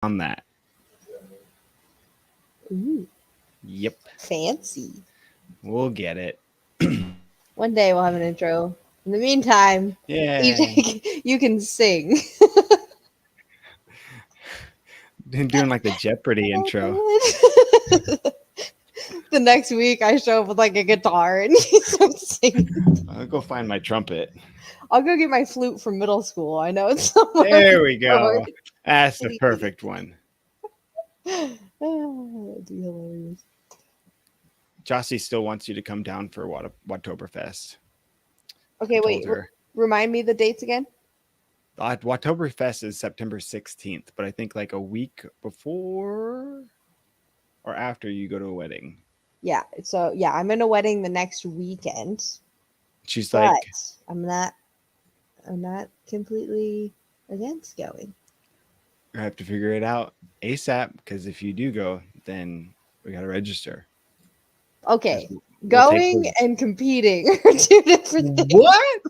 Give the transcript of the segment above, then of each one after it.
on that. Ooh, Yep. fancy. We'll get it. One day we'll have an intro. In the meantime, Yay. you can sing. Doing like the Jeopardy intro. The next week, I show up with like a guitar and you start singing. I'll go find my trumpet. I'll go get my flute from middle school. I know it's somewhere. There we go. That's the perfect one. That'd be hilarious. Jossie still wants you to come down for Watoberfest. Okay, wait. Remind me the dates again. Watoberfest is September 16th, but I think like a week before or after you go to a wedding. Yeah. So yeah, I'm in a wedding the next weekend. She's but like, I'm not completely against going. I have to figure it out ASAP because if you do go, then we got to register. Okay. Going and competing are two different things. What?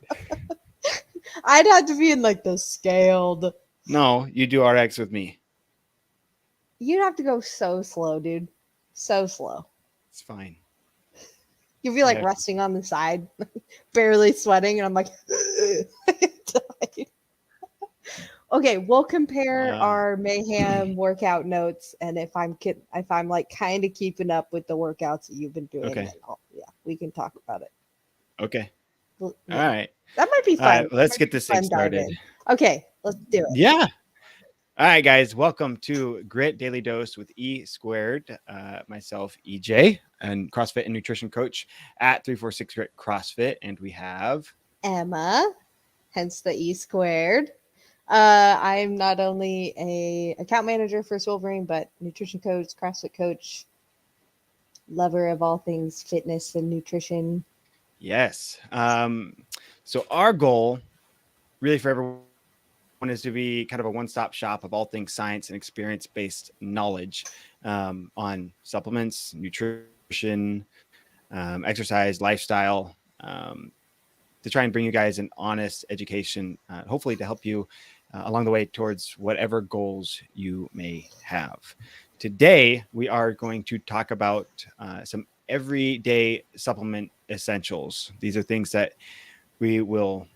I'd have to be in like the scaled. No, you do RX with me. You'd have to go so slow, dude. So slow. It's fine. You'd be like resting on the side, barely sweating, and I'm like, okay, we'll compare our mayhem workout notes, and if I'm like kind of keeping up with the workouts that you've been doing, then we can talk about it. Okay. All right. That might be fun. Let's get this thing started. Okay, let's do it. Yeah. All right, guys. Welcome to Grit Daily Dose with E Squared. Myself, EJ, and CrossFit and nutrition coach at 346 Grit CrossFit. And we have Emma, hence the E Squared. I'm not only a account manager for Wolverine, but nutrition coach, CrossFit coach, lover of all things fitness and nutrition. Yes. So our goal, really, for everyone is to be kind of a one-stop shop of all things science and experience-based knowledge on supplements, nutrition, exercise, lifestyle, to try and bring you guys an honest education, hopefully to help you along the way towards whatever goals you may have. Today, we are going to talk about some everyday supplement essentials. These are things that we will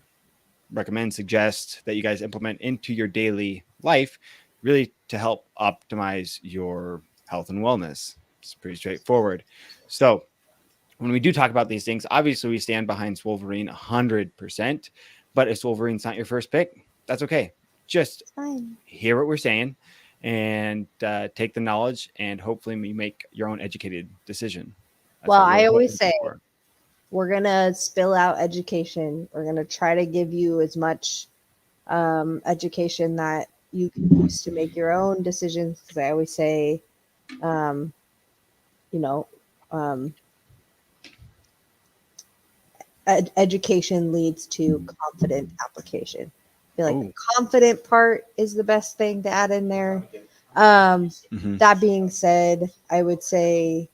recommend, suggest that you guys implement into your daily life, really to help optimize your health and wellness. It's pretty straightforward. So when we do talk about these things, obviously we stand behind Wolverine 100%, but if Wolverine's not your first pick, that's okay. Just hear what we're saying and take the knowledge, and hopefully you make your own educated decision. Well, I always say we're going to spill out education. We're going to try to give you as much education that you can use to make your own decisions. Because I always say, education leads to confident application. I feel like the confident part is the best thing to add in there. That being said, I would say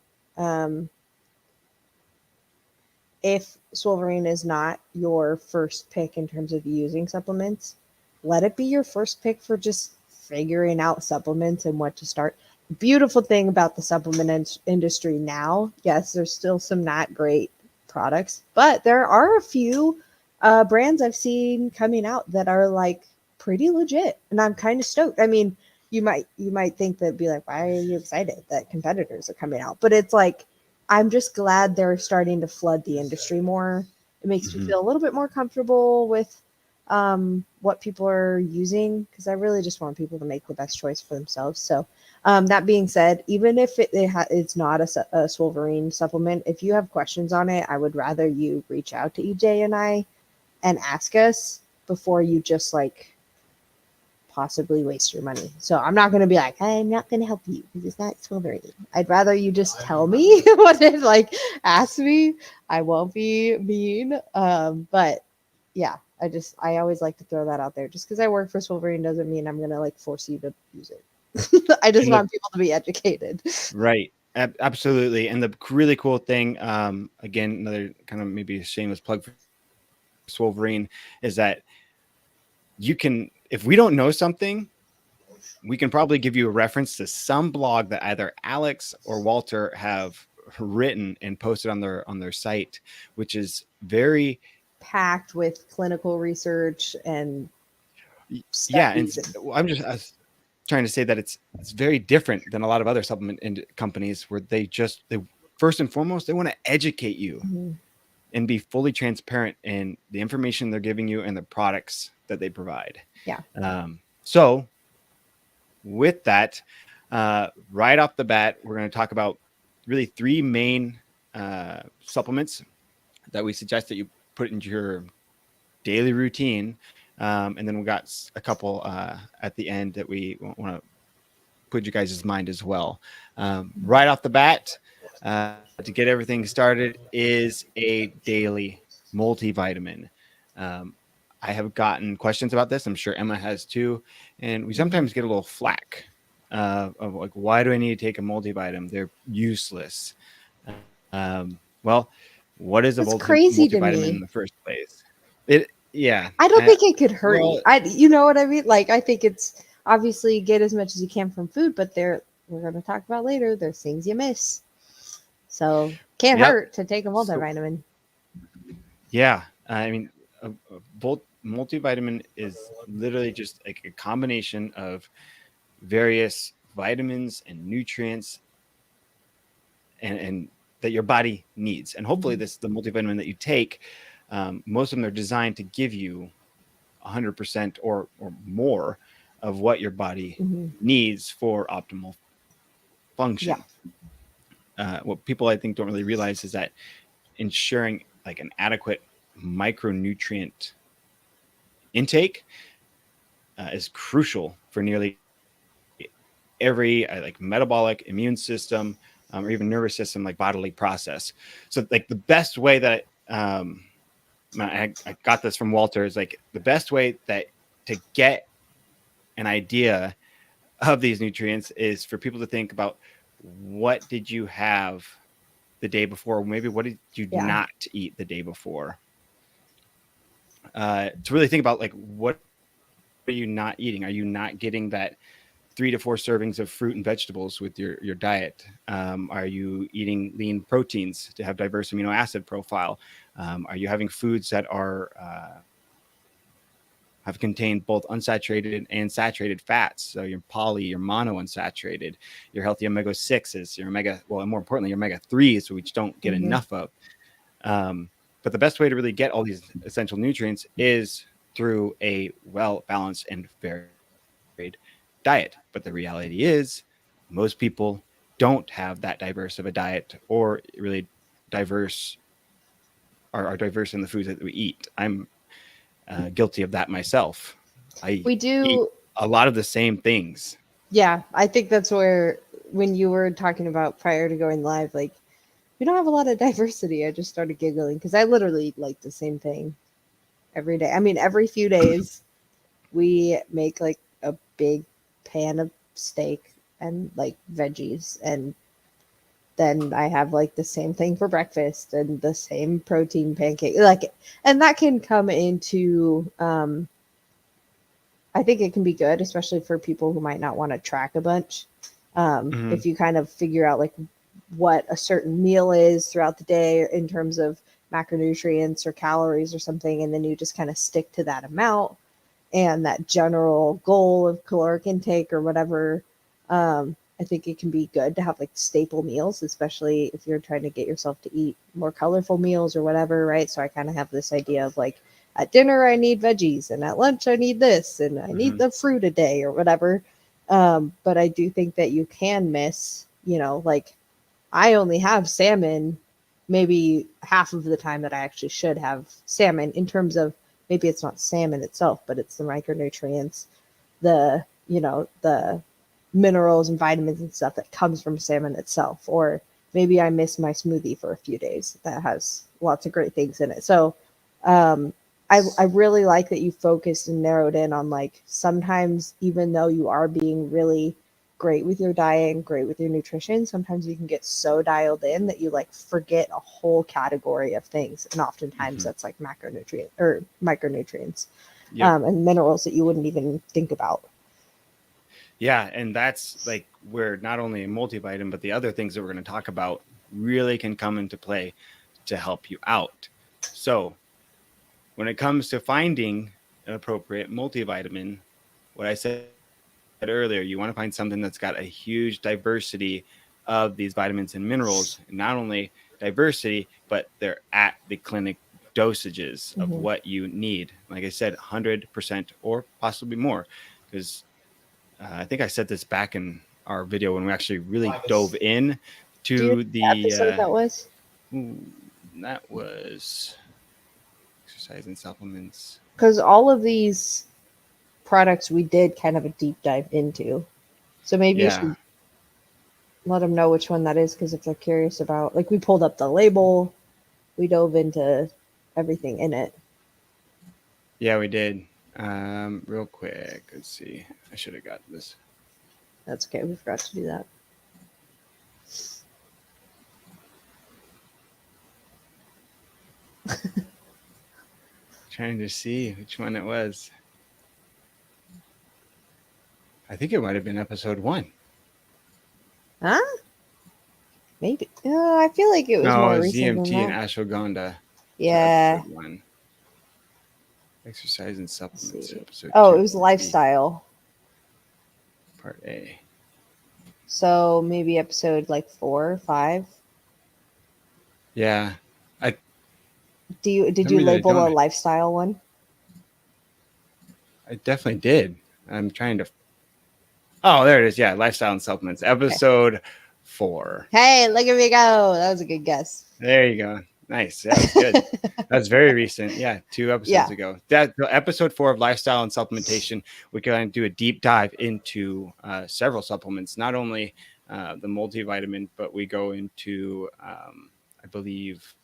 if Wolverine is not your first pick in terms of using supplements, let it be your first pick for just figuring out supplements and what to start. The beautiful thing about the supplement industry now, yes, there's still some not great products, but there are a few brands I've seen coming out that are like pretty legit, and I'm kind of stoked. I mean, you might think that be like, why are you excited that competitors are coming out? But it's like, I'm just glad they're starting to flood the industry more. It makes me feel a little bit more comfortable with what people are using, because I really just want people to make the best choice for themselves. So that being said, even if it's not a Wolverine supplement, if you have questions on it, I would rather you reach out to EJ and I and ask us before you just like possibly waste your money. So I'm not going to be like, I'm not going to help you because it's not Wolverine. I'd rather you just tell me what it like, ask me. I won't be mean. But yeah, I always like to throw that out there. Just because I work for Wolverine doesn't mean I'm going to like force you to use it. I just want people to be educated. Right. Absolutely. And the really cool thing, again, another kind of maybe a shameless plug for Wolverine, is that you can, if we don't know something, we can probably give you a reference to some blog that either Alex or Walter have written and posted on their site, which is very packed with clinical research and yeah. And studies. I was trying to say that it's very different than a lot of other supplement companies where they first and foremost they want to educate you Mhm. and be fully transparent in the information they're giving you and the products that they provide. Yeah. So with that, right off the bat, we're going to talk about really three main supplements that we suggest that you put into your daily routine. And then we got a couple at the end that we want to put you guys' mind as well. Right off the bat, to get everything started, is a daily multivitamin. I have gotten questions about this. I'm sure Emma has too. And we sometimes get a little flack of like, why do I need to take a multivitamin? They're useless. Well, what is a That's crazy to multivitamin in me. the first place? Yeah. I don't think it could hurt you. Well, You know what I mean? Like, I think it's obviously get as much as you can from food, but we're going to talk about later, there's things you miss. So can't yep. hurt to take a multivitamin. Yeah. I mean, a multivitamin is literally just like a combination of various vitamins and nutrients and that your body needs. And hopefully the multivitamin that you take, most of them are designed to give you 100% or more of what your body needs for optimal function. What people I think don't really realize is that ensuring like an adequate micronutrient intake is crucial for nearly every like metabolic, immune system, or even nervous system, like bodily process. So like the best way that I got this from Walter is like the best way that to get an idea of these nutrients is for people to think about what did you have the day before, maybe what did you not eat the day before, to really think about like what are you not eating? Are you not getting that 3 to 4 servings of fruit and vegetables with your diet? Are you eating lean proteins to have diverse amino acid profile? Are you having foods that are have contained both unsaturated and saturated fats? So your poly, your monounsaturated, your healthy omega-6s, your omega, well, and more importantly, your omega-3s, which don't get enough of. But the best way to really get all these essential nutrients is through a well-balanced and varied diet. But the reality is most people don't have that diverse of a diet or really diverse are diverse in the foods that we eat. I'm guilty of that myself. We do eat a lot of the same things. Yeah, I think that's where when you were talking about prior to going live, like we don't have a lot of diversity. I just started giggling because I literally eat like the same thing every day. I mean, every few days we make like a big pan of steak and like veggies, and then I have like the same thing for breakfast and the same protein pancake. Like, and that can come into I think it can be good, especially for people who might not want to track a bunch. If you kind of figure out like what a certain meal is throughout the day in terms of macronutrients or calories or something, and then you just kind of stick to that amount and that general goal of caloric intake or whatever. I think it can be good to have like staple meals, especially if you're trying to get yourself to eat more colorful meals or whatever, right? So I kind of have this idea of like at dinner I need veggies, and at lunch I need this, and I need the fruit a day or whatever. But I do think that you can miss, like I only have salmon maybe half of the time that I actually should have salmon, in terms of maybe it's not salmon itself, but it's the micronutrients, the minerals and vitamins and stuff that comes from salmon itself. Or maybe I miss my smoothie for a few days that has lots of great things in it. So I really like that you focused and narrowed in on like sometimes, even though you are being really great with your diet and great with your nutrition, sometimes you can get so dialed in that you like forget a whole category of things. And oftentimes that's like macronutrient or micronutrients and minerals that you wouldn't even think about. Yeah, and that's like where not only a multivitamin, but the other things that we're going to talk about really can come into play to help you out. So, when it comes to finding an appropriate multivitamin, what I said earlier, you want to find something that's got a huge diversity of these vitamins and minerals, and not only diversity, but they're at the clinic dosages of Mm-hmm. what you need. Like I said, 100% or possibly more, because I think I said this back in our video when we actually really dove in Do you know to what episode that was? ooh, that was exercise and supplements. Because all of these products we did kind of a deep dive into. So maybe you Yeah, should let them know which one that is, because if they're curious about, like, we pulled up the label, we dove into everything in it. yeah, we did. Real quick, let's see. I should have got this. That's okay. We forgot to do that. Trying to see which one it was. I think it might have been episode 1. Huh? Maybe. I feel like it was No, more it was recent than DMT and that. ashwagandha for Yeah. episode 1. Exercise and Let's supplements, see. episode Oh, 2, it was lifestyle. part A. So maybe episode like 4 or 5. Yeah, I Did some you reason I label don't. a lifestyle one? I definitely did. I'm trying to. Oh, there it is. Yeah, lifestyle and supplements, Okay. episode 4. Hey, look at me go. That was a good guess. There you go. Nice. Yeah, that's good. That's very recent. Yeah, 2 episodes Yeah. ago. That episode 4 of lifestyle and supplementation, we can do a deep dive into several supplements, not only the multivitamin, but we go into, I believe,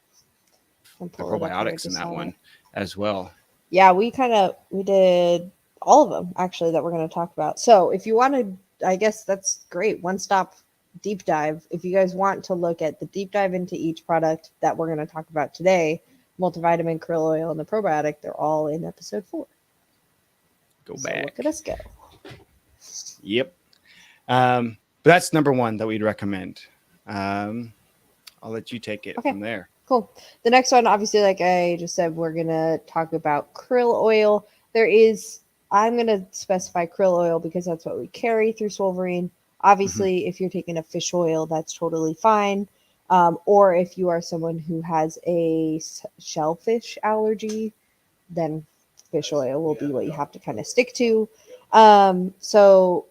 I'll the pull it up here. I probiotics in just that had it. one as well. Yeah, we did all of them actually that we're going to talk about. So if you want to, I guess that's great. One stop deep dive. If you guys want to look at the deep dive into each product that we're going to talk about today, multivitamin, krill oil, and the probiotic, they're all in episode 4. Go So back. look at us go. Yep. But that's number 1 that we'd recommend. I'll let you take it Okay. from there. Cool. The next one, obviously, like I just said, we're going to talk about krill oil. I'm going to specify krill oil because that's what we carry through Solverine. Obviously, if you're taking a fish oil, that's totally fine. Or if you are someone who has a shellfish allergy, then fish oil will be what you have to kind of stick to. So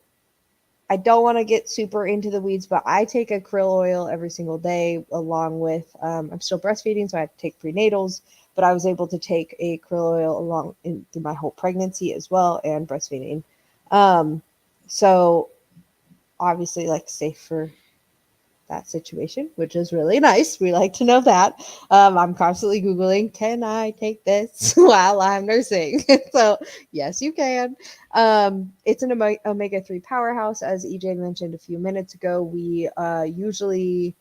I don't want to get super into the weeds, but I take a krill oil every single day along with, I'm still breastfeeding, so I have to take prenatals, but I was able to take a krill oil along through my whole pregnancy as well and breastfeeding. So obviously, like, safe for that situation, which is really nice. We like to know that. I'm constantly Googling, can I take this while I'm nursing? So yes, you can. It's an omega-3 powerhouse. As EJ mentioned a few minutes ago, we usually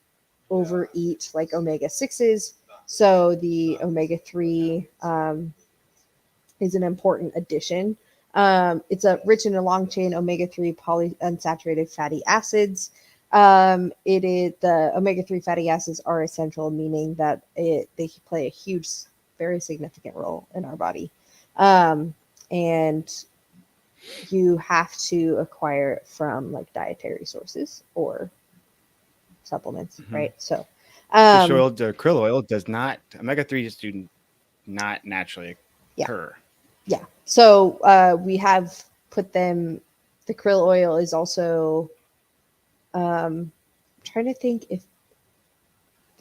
overeat like omega-6s. So the omega-3 is an important addition. It's rich in a long chain omega-3 polyunsaturated fatty acids. The omega-3 fatty acids are essential, meaning that they play a huge, very significant role in our body. And you have to acquire it from like dietary sources or supplements, right? So Fish oil, the krill oil does not, omega-3s do not naturally occur. Yeah. So we have put them, the krill oil is also, I'm trying to think if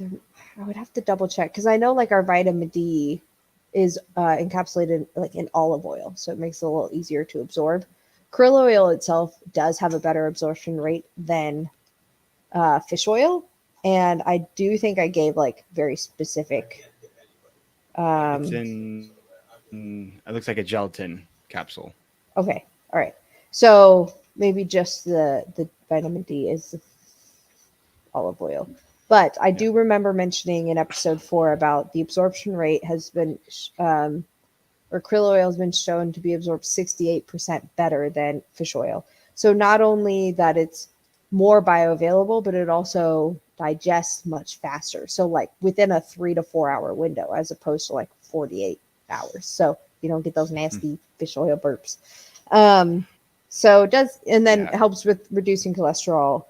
I would have to double check because I know like our vitamin D is encapsulated like in olive oil, so it makes it a little easier to absorb. Krill oil itself does have a better absorption rate than fish oil, and I do think I gave like very specific. It's it looks like a gelatin capsule. Okay, all right. So maybe just the vitamin D is olive oil. But I do remember mentioning in episode 4 about the absorption rate has been, or krill oil has been shown to be absorbed 68% better than fish oil, So not only that it's more bioavailable, but it also digests much faster. So like within a 3 to 4 hour window, as opposed to like 48 hours. So you don't get those nasty fish oil burps. So it does, and then it helps with reducing cholesterol.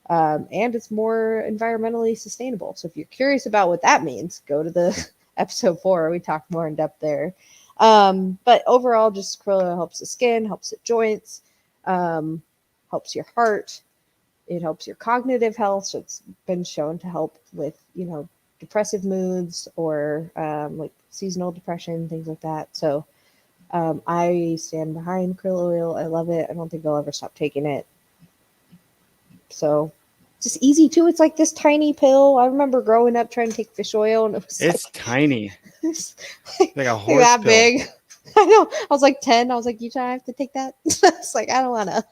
And it's more environmentally sustainable. So if you're curious about what that means, go to the episode 4. We talk more in depth there. But overall, just krill oil helps the skin, helps the joints, helps your heart. It helps your cognitive health. So it's been shown to help with, depressive moods or like seasonal depression, things like that. So I stand behind krill oil. I love it. I don't think I'll ever stop taking it. So it's just easy too. It's like this tiny pill. I remember growing up trying to take fish oil, and it's like, tiny. It's like a horse that pill. big. I know. I was like 10. I was like, you try, I have to take that. It's like, I don't want to.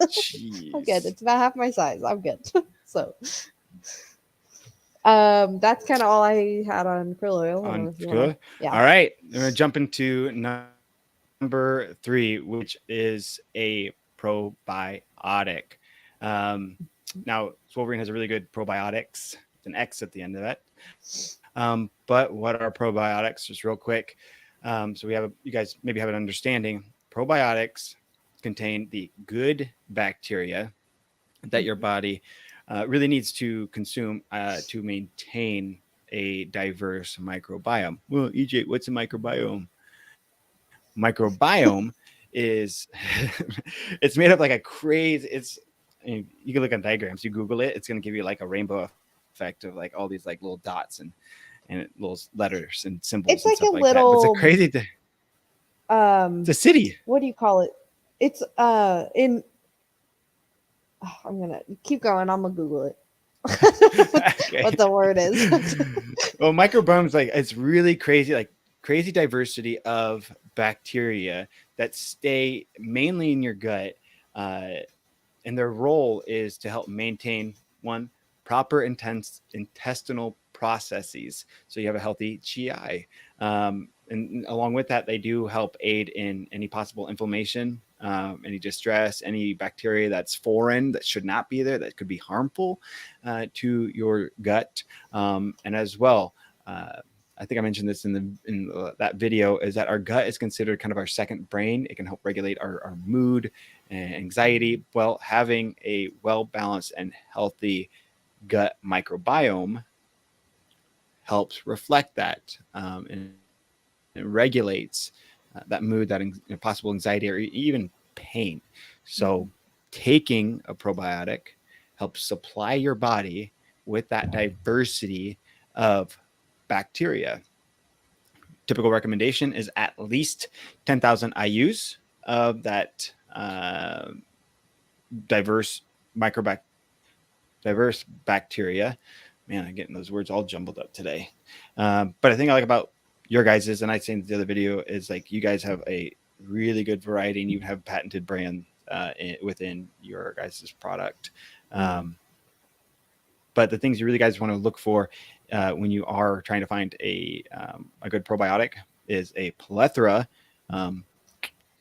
I'm good. It's about half my size. I'm good. So that's kind of all I had on krill oil. Yeah. All right. I'm going to jump into number 3, which is a probiotic. Now, Wolverine has a really good probiotics. It's an X at the end of it. But what are probiotics? Just real quick. So you guys maybe have an understanding. Probiotics contain the good bacteria that your body really needs to consume to maintain a diverse microbiome. Well, EJ, what's a microbiome? Microbiome is it's made up like a crazy. You can look at diagrams. You Google it, it's going to give you like a rainbow effect of like all these like little dots and little letters and symbols. It's like stuff a little. It's a crazy thing. It's a city. What do you call it? It's in. Oh, I'm gonna keep going. I'm gonna Google it. Okay. What the word is. Well, microbiome's like it's really crazy, like crazy diversity of bacteria that stay mainly in your gut, and their role is to help maintain proper intestinal processes, so you have a healthy GI. And along with that, they do help aid in any possible inflammation, any distress, any bacteria that's foreign that should not be there, that could be harmful to your gut. And as well, I think I mentioned this in that video, is that our gut is considered kind of our second brain. It can help regulate our mood and anxiety. Well, having a well-balanced and healthy gut microbiome helps reflect that, and it regulates that mood, that possible anxiety, or even pain. So taking a probiotic helps supply your body with that diversity of bacteria. Typical recommendation is at least 10,000 IUs of that diverse bacteria. Man, I'm getting those words all jumbled up today. But I think I like about your guys's, and I'd say in the other video, is like you guys have a really good variety, and you have patented brand within your guys' product. But the things you really guys want to look for when you are trying to find a good probiotic is a plethora,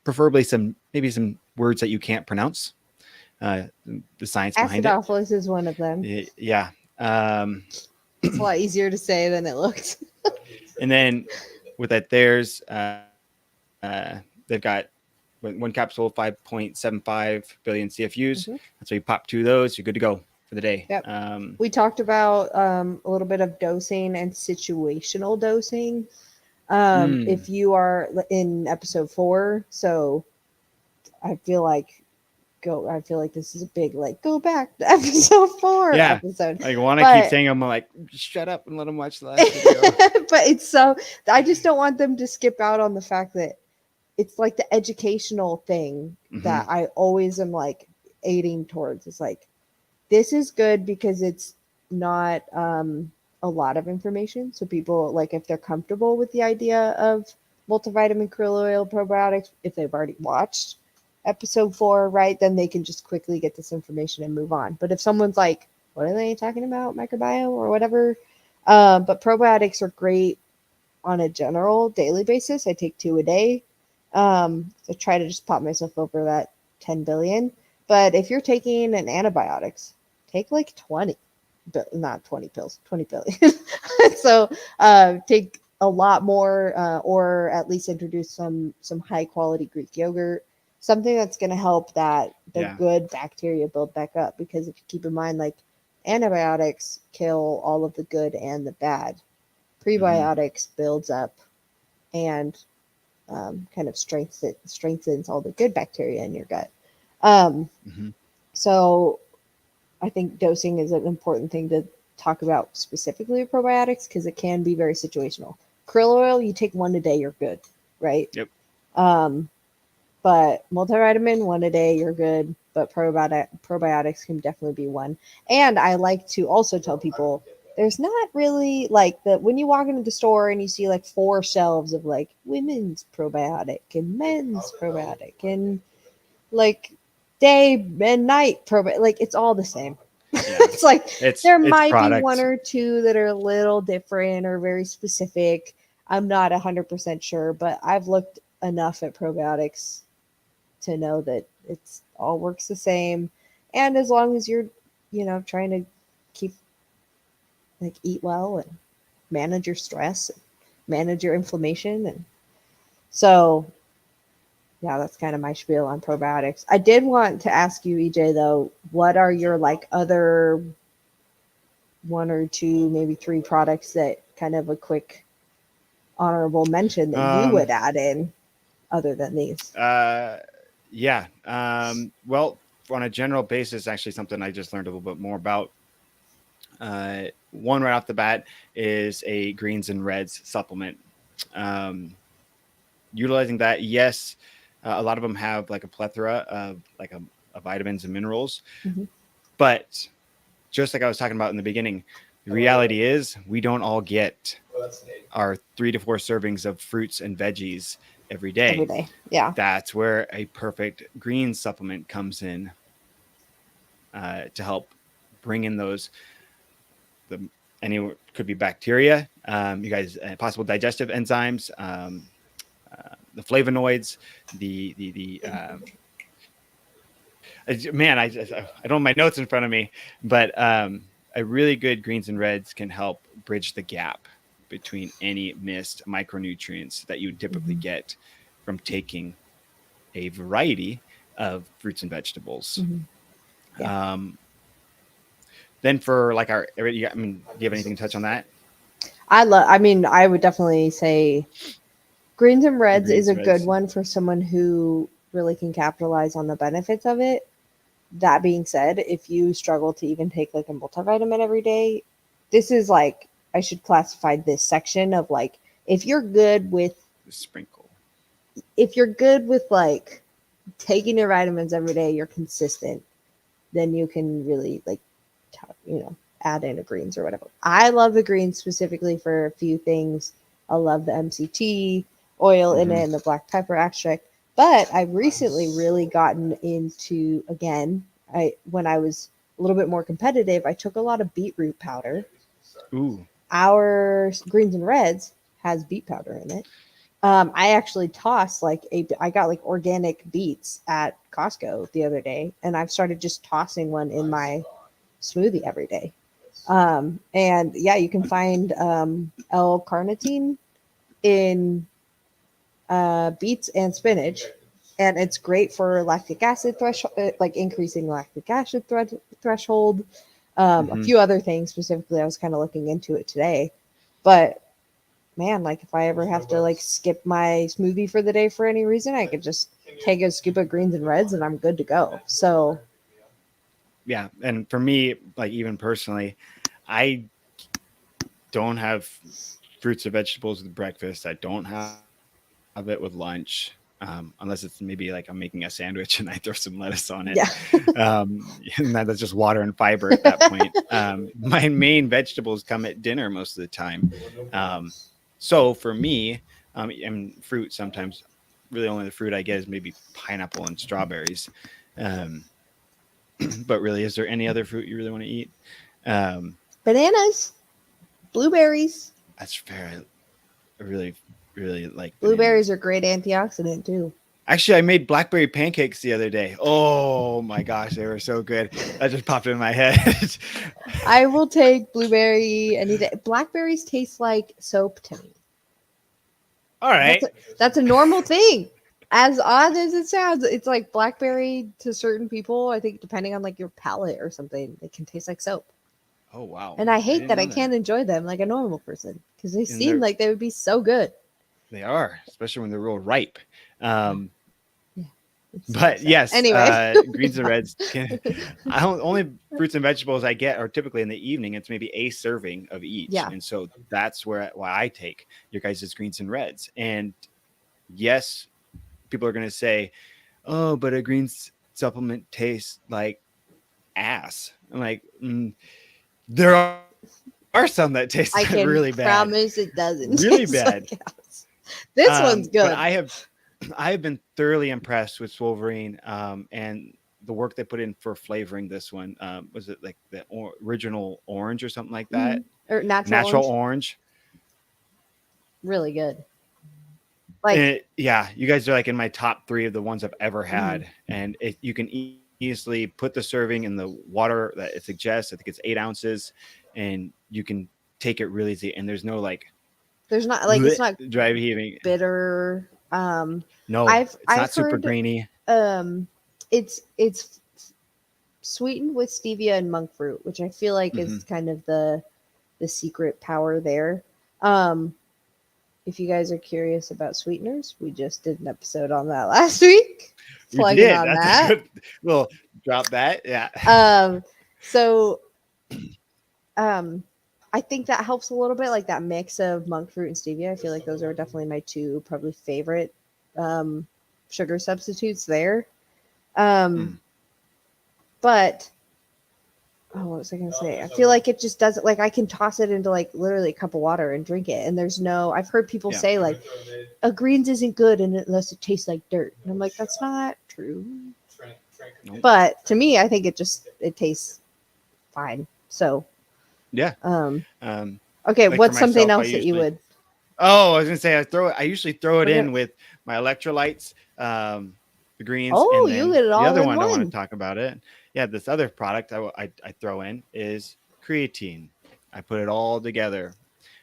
preferably some words that you can't pronounce. The science behind it. Acidophilus is one of them. Yeah. It's a lot easier to say than it looks. And then with that, there's they've got one capsule, 5.75 billion CFUs. So you pop 2 of those, you're good to go for the day. Yep. We talked about a little bit of dosing and situational dosing. If you are in episode 4, so I feel like this is a big go back to episode 4 episode. I want to keep saying, I'm like, shut up and let them watch the last video. But it's so, I just don't want them to skip out on the fact that it's like the educational thing that I always am like aiding towards. It's like, this is good because it's not a lot of information. So people, like, if they're comfortable with the idea of multivitamin, krill oil, probiotics, if they've already watched episode 4, right, then they can just quickly get this information and move on. But if someone's like, what are they talking about, microbiome or whatever, but probiotics are great on a general daily basis. I take 2 a day. So try to just pop myself over that 10 billion. But if you're taking an antibiotics, take like 20, but not 20 pills, 20 billion. So take a lot more, or at least introduce some high quality Greek yogurt, something that's going to help that the Yeah. good bacteria build back up. Because if you keep in mind, like antibiotics kill all of the good and the bad, Hmm. prebiotics builds up and kind of strengthens all the good bacteria in your gut. Um, Hmm. so I think dosing is an important thing to talk about specifically with probiotics because it can be very situational. Krill oil, you take one a day, you're good, right? Yep. Um, but multivitamin, one a day, you're good. But probiotics can definitely be one. And I like to also tell people there's not really like the when you walk into the store and you see like 4 shelves of like women's probiotic and men's probiotic and like day and night probiotic, like it's all the same. Yeah. It's like there It's might be one product. or two that are a little different or very specific. I'm not 100% sure, but I've looked enough at probiotics to know that it's all works the same. And as long as you're, trying to keep like eat well and manage your stress, and manage your inflammation. And so, yeah, that's kind of my spiel on probiotics. I did want to ask you, EJ, though, what are your like other one or two, maybe three products that kind of a quick honorable mention that you Um, would add in other than these? uh, yeah. Well, on a general basis, actually, something I just learned a little bit more about. One right off the bat is a greens and reds supplement. Um, Utilizing that, yes, a lot of them have like a plethora of of vitamins and minerals, Mm-hmm. but just like I was talking about in the beginning, the reality is we don't all get our 3 to 4 servings of fruits and veggies every Every day. day. Yeah. That's where a perfect green supplement comes in, to help bring in those the any could be bacteria, you guys, possible digestive enzymes, the flavonoids, man, I don't have my notes in front of me, but a really good greens and reds can help bridge the gap between any missed micronutrients that you would typically Mm-hmm. get from taking a variety of fruits and vegetables. Mm-hmm. Yeah. Um, then for like I mean, do you have anything to touch on that? I mean, I would definitely say greens and The reds is greens a and good reds. one for someone who really can capitalize on the benefits of it. That being said, if you struggle to even take like a multivitamin every day, this is like I should classify this section of like if you're good with Sprinkle. like taking your vitamins every day, you're consistent, then you can really like add in a greens or whatever. I love the greens specifically for a few things. I love the MCT oil in it Hmm. and the black pepper extract. But I've recently really gotten into again. I when I was a little bit more competitive, I took a lot of beetroot powder. Ooh. Our greens and reds has beet powder in it. I actually tossed I got like organic beets at Costco the other day, and I've started just tossing one in my smoothie every day. And yeah, you can find L-carnitine in beets and spinach, and it's great for lactic acid threshold, like increasing lactic acid threshold. A Hmm. few other things specifically, I was kind of looking into it today, but man, like if I ever have to like skip my smoothie for the day for any reason, I could just take a scoop of greens and reds and I'm good to go. So Yeah, and for me, like even personally, I don't have fruits or vegetables with breakfast. I don't have it with lunch, unless it's maybe like I'm making a sandwich and I throw some lettuce on it. yeah. And that's just water and fiber at that point. My main vegetables come at dinner most of the time. Um, so for me, and fruit sometimes, really only the fruit I get is maybe pineapple and strawberries. Um, but really, is there any other fruit you really want to eat? Um, Bananas, blueberries. that's fair. I really, really like bananas. Blueberries are great antioxidant too. Actually, I made blackberry pancakes the other day. Oh my gosh, they were so good. That just popped in my head. I will take blueberry any day. Blackberries taste like soap to me. All right. That's a normal thing. As odd as it sounds, it's like blackberry to certain people. I think depending on like your palate or something, it can taste like soap. Oh wow. And I I hate didn't that know I can't enjoy them like a normal person because they And seem like they would be so good. they are, especially when they're real ripe. Um, Yeah. but yes, Anyway. greens and reds can. I don't, only fruits and vegetables I get are typically in the evening. It's maybe a serving of each, Yeah. and so that's why I take your guys' greens and reds. And yes, people are going to say, "Oh, but a greens supplement tastes like ass." I'm like, there are some that taste I can really bad, promise it doesn't really taste bad. like ass. This one's good. But I have been thoroughly impressed with Wolverine and the work they put in for flavoring this one. Was it like the original orange or something like that? Or Natural orange. Really good. Like, Yeah, you guys are like in my top 3 of the ones I've ever had, and you can easily put the serving in the water that it suggests. I think it's 8 ounces, and you can take it really easy. And there's no like, there's not like it's not dry heaving. bitter. No, I've not super heard, grainy. It's sweetened with stevia and monk fruit, which I feel like is kind of the secret power there. If you guys are curious about sweeteners, we just did an episode on that last week. We did. That's a good. We'll drop that. Yeah. So I think that helps a little bit, like that mix of monk fruit and stevia. I feel like those are definitely my 2 probably favorite sugar substitutes there. But what was I gonna say? I feel like it just doesn't, like I can toss it into like literally a cup of water and drink it, and there's no. I've heard people say like a greens isn't good unless it tastes like dirt, and I'm like, that's not true. But to me, I think it tastes fine. So yeah. Okay, like what's something else that you would? Oh, I was gonna say I usually throw it in with my electrolytes, the greens. Oh, and then you get it all the other in one I want one. to talk about it. Yeah, this other product I throw in is creatine. I put it all together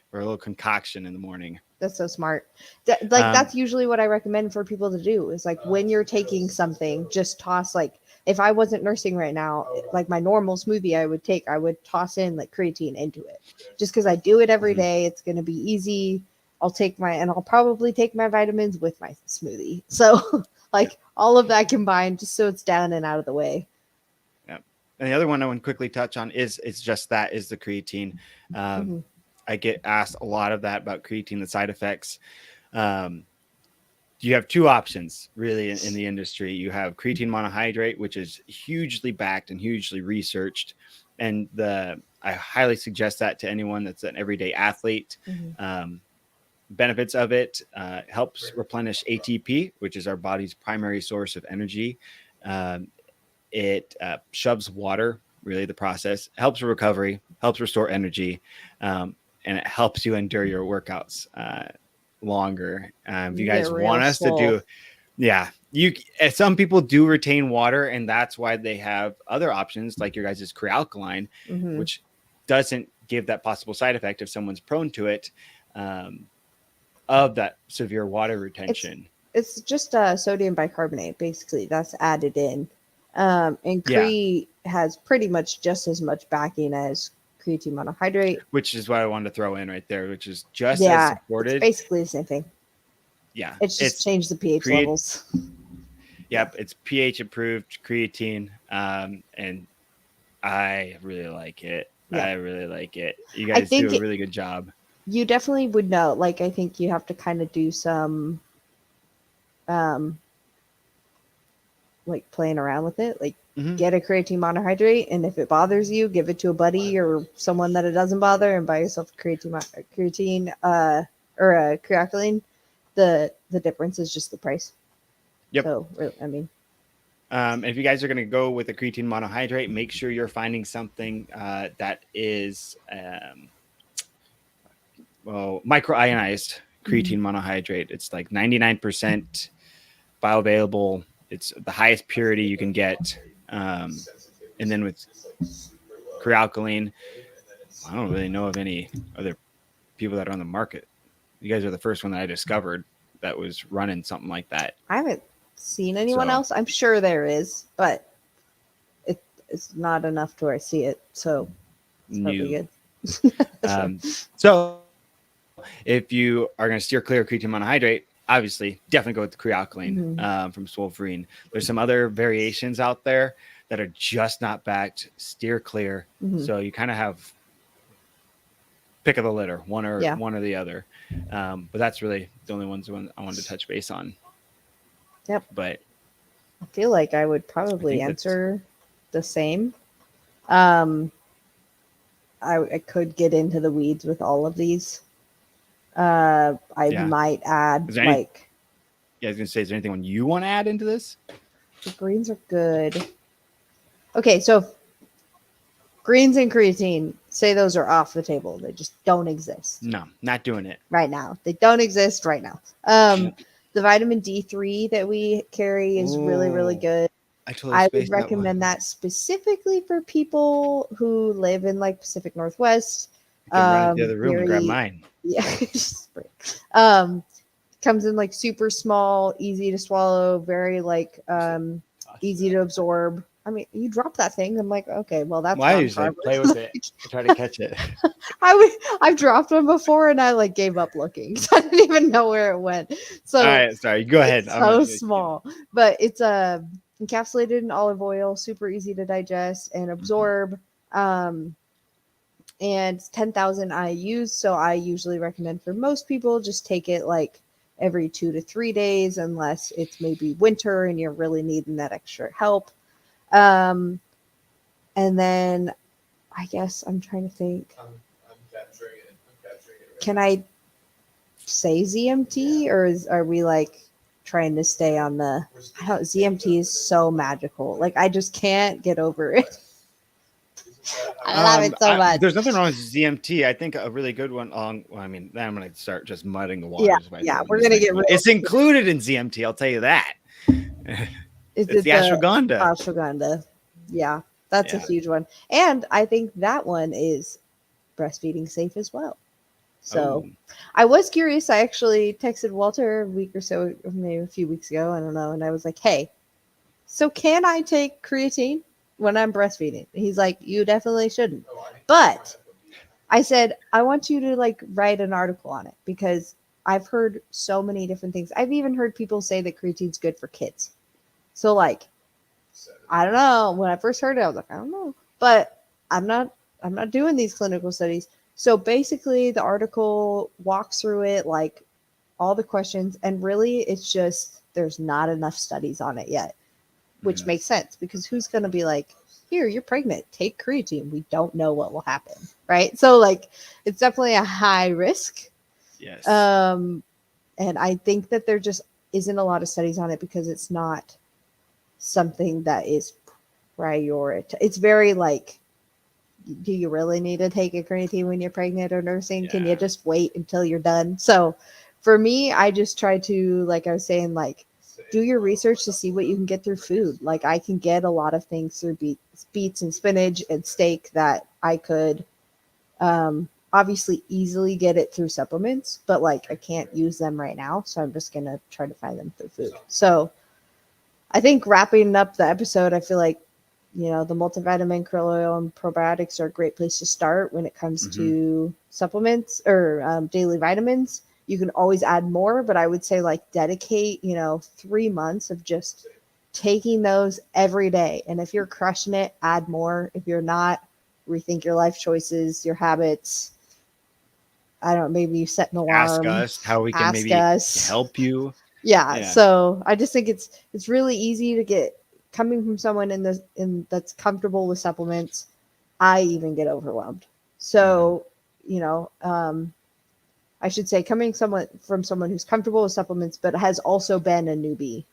for a little concoction in the morning. That's so smart. That's usually what I recommend for people to do is like when you're taking something, just toss like, if I wasn't nursing right now, like my normal smoothie I would toss in like creatine into it. Just because I do it every day. It's going to be easy. I'll probably take my vitamins with my smoothie. So like all of that combined, just so it's down and out of the way. Yeah. And the other one I want to quickly touch on is just that is the creatine. I get asked a lot of that about creatine, the side effects. You have 2 options really in the industry. You have creatine monohydrate, which is hugely backed and hugely researched. And I highly suggest that to anyone that's an everyday athlete. Benefits of it helps replenish ATP, which is our body's primary source of energy. It shoves water, really the process, helps recovery, helps restore energy, and it helps you endure your workouts longer. If you guys want us to do, some people do retain water, and that's why they have other options like your guys' Crealkaline, which doesn't give that possible side effect if someone's prone to it, of that severe water retention. It's just sodium bicarbonate, basically, that's added in. And Cree has pretty much just as much backing as creatine monohydrate, which is what I wanted to throw in right there, which is just as supported. It's basically the same thing. Yeah, it's just changed the pH levels. Yep, it's pH approved creatine, and I really like it. I really like it. You guys do a really good job. You definitely would know. Like, I think you have to kind of do some like playing around with it, like get a creatine monohydrate, and if it bothers you, give it to a buddy or someone that it doesn't bother, and buy yourself a creatine or a Crealkaline. The difference is just the price. Yep. So I mean, if you guys are going to go with a creatine monohydrate, make sure you're finding something that is microionized creatine monohydrate. It's like 99% bioavailable. It's the highest purity you can get. And then with crealkaline, I don't really know of any other people that are on the market. You guys are the first one that I discovered that was running something like that. I haven't seen anyone So- else. I'm sure there is, but it's not enough to where I see it. So it's probably good. So if you are going to steer clear of creatine monohydrate, obviously definitely go with the crealkaline from Solverine. There's some other variations out there that are just not backed. Steer clear. So you kind of have pick of the litter, one or the other. But that's really the only ones I wanted to touch base on. Yep. But I feel like I would probably answer the same. I could get into the weeds with all of these. I might add like. Yeah, I was gonna say, is there anything you want to add into this? The greens are good. Okay, so greens and creatine, say those are off the table. They just don't exist. No, not doing it right now. They don't exist right now. The vitamin D3 that we carry is really, really good. I would recommend that specifically for people who live in like Pacific Northwest. I can run into the other room and grab mine. Yeah. Comes in like super small, easy to swallow, very like easy to absorb. I mean, you drop that thing, I'm like, okay, well, that's why I usually play with it. I try to catch it. I've dropped one before and I like gave up looking. So I didn't even know where it went. So all right, sorry, go ahead. So small, but it's encapsulated in olive oil, super easy to digest and absorb. And 10,000 IUs. So I usually recommend for most people just take it like every 2 to 3 days, unless it's maybe winter and you're really needing that extra help. And then I guess I'm trying to think. I'm capturing it. Can I say ZMT, or are we like trying to stay on the? ZMT is so magical. Like I just can't get over it. I love it so much. There's nothing wrong with ZMT. I think a really good one. Then I'm going to start just mudding the waters. Yeah, we're going to get rid of it. It's included in ZMT. I'll tell you that. It's the ashwagandha. Ashwagandha. Yeah, that's a huge one. And I think that one is breastfeeding safe as well. So I was curious. I actually texted Walter a week or so, maybe a few weeks ago. I don't know. And I was like, hey, so can I take creatine when I'm breastfeeding? He's like, you definitely shouldn't. But I said, I want you to like write an article on it, because I've heard so many different things. I've even heard people say that creatine's good for kids. So like, I don't know. When I first heard it, I was like, I don't know. But I'm not doing these clinical studies. So basically the article walks through it, like all the questions, and really it's just, there's not enough studies on it yet, which makes sense, because who's going to be like, here, you're pregnant, take creatine. We don't know what will happen. Right. So like, it's definitely a high risk. Yes. And I think that there just isn't a lot of studies on it, because it's not something that is prioritized. It's very like, do you really need to take a creatine when you're pregnant or nursing? Can you just wait until you're done? So for me, I just try to, like I was saying, like, do your research to see what you can get through food. Like I can get a lot of things through beets and spinach and steak that I could obviously easily get it through supplements, but like I can't use them right now. So I'm just going to try to find them through food. So I think wrapping up the episode, I feel like, the multivitamin, krill oil, and probiotics are a great place to start when it comes to supplements or daily vitamins. You can always add more, but I would say like dedicate, 3 months of just taking those every day. And if you're crushing it, add more. If you're not, rethink your life choices, your habits. I don't know, maybe you set an alarm. Ask us how we can help you. Yeah. So I just think it's really easy to get, coming from someone that's comfortable with supplements. I even get overwhelmed. So, I should say coming from someone who's comfortable with supplements, but has also been a newbie.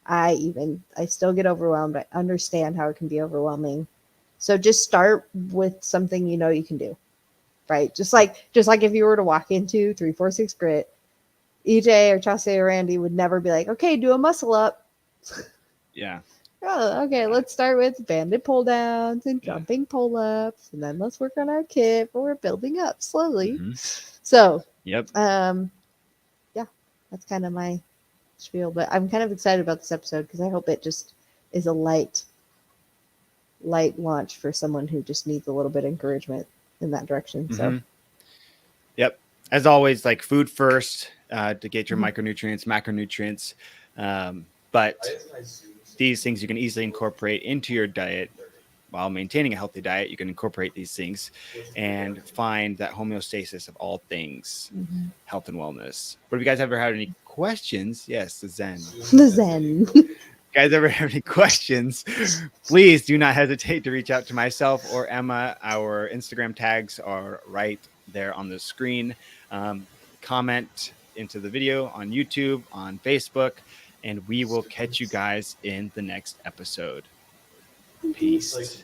I still get overwhelmed. I understand how it can be overwhelming. So just start with something you can do, right? Just like if you were to walk into 3-4-6 Grit, EJ or Chauncey or Randy would never be like, okay, do a muscle up. Yeah. Oh, okay, let's start with banded pull downs and jumping pull ups, and then let's work on our kit, but we're building up slowly. So, Yep. Yeah, that's kind of my spiel. But I'm kind of excited about this episode because I hope it just is a light launch for someone who just needs a little bit of encouragement in that direction. So, yep. As always, like food first to get your micronutrients, macronutrients. But these things you can easily incorporate into your diet while maintaining a healthy diet. You can incorporate these things and find that homeostasis of all things, health and wellness. But if you guys ever had any questions, yes, the Zen. The Zen. Guys ever have any questions, please do not hesitate to reach out to myself or Emma. Our Instagram tags are right there on the screen. Comment into the video on YouTube, on Facebook, and we will catch you guys in the next episode. Peace.